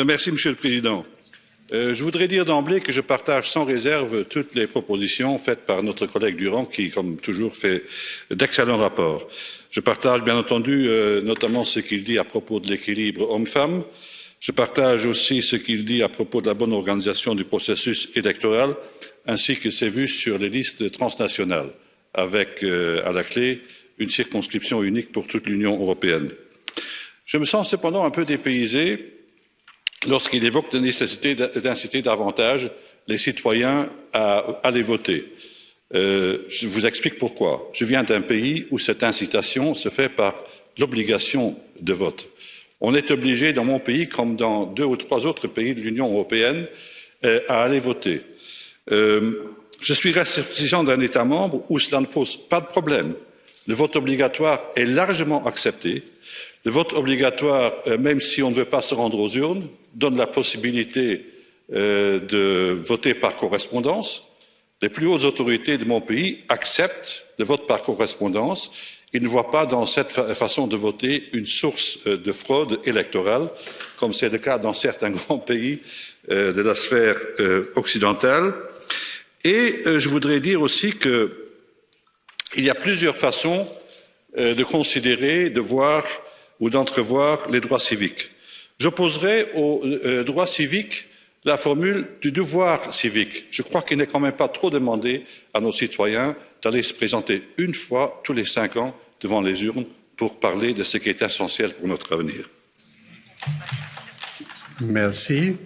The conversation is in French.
Merci, Monsieur le Président. Je voudrais dire d'emblée que je partage sans réserve toutes les propositions faites par notre collègue Durand qui, comme toujours, fait d'excellents rapports. Je partage bien entendu notamment ce qu'il dit à propos de l'équilibre homme-femme. Je partage aussi ce qu'il dit à propos de la bonne organisation du processus électoral, ainsi que ses vues sur les listes transnationales, avec à la clé une circonscription unique pour toute l'Union européenne. Je me sens cependant un peu dépaysé lorsqu'il évoque la nécessité d'inciter davantage les citoyens à aller voter. Je vous explique pourquoi. Je viens d'un pays où cette incitation se fait par l'obligation de vote. On est obligé dans mon pays, comme dans 2 ou 3 autres pays de l'Union européenne, à aller voter. Je suis ressortissant d'un État membre où cela ne pose pas de problème. Le vote obligatoire est largement accepté. Le vote obligatoire, même si on ne veut pas se rendre aux urnes, donne la possibilité de voter par correspondance. Les plus hautes autorités de mon pays acceptent le vote par correspondance. Ils ne voient pas dans cette façon de voter une source de fraude électorale, comme c'est le cas dans certains grands pays de la sphère occidentale. Et je voudrais dire aussi qu'il y a plusieurs façons de considérer, de voir ou d'entrevoir les droits civiques. J'opposerai aux droits civiques la formule du devoir civique. Je crois qu'il n'est quand même pas trop demandé à nos citoyens d'aller se présenter une fois tous les 5 ans devant les urnes pour parler de ce qui est essentiel pour notre avenir. Merci.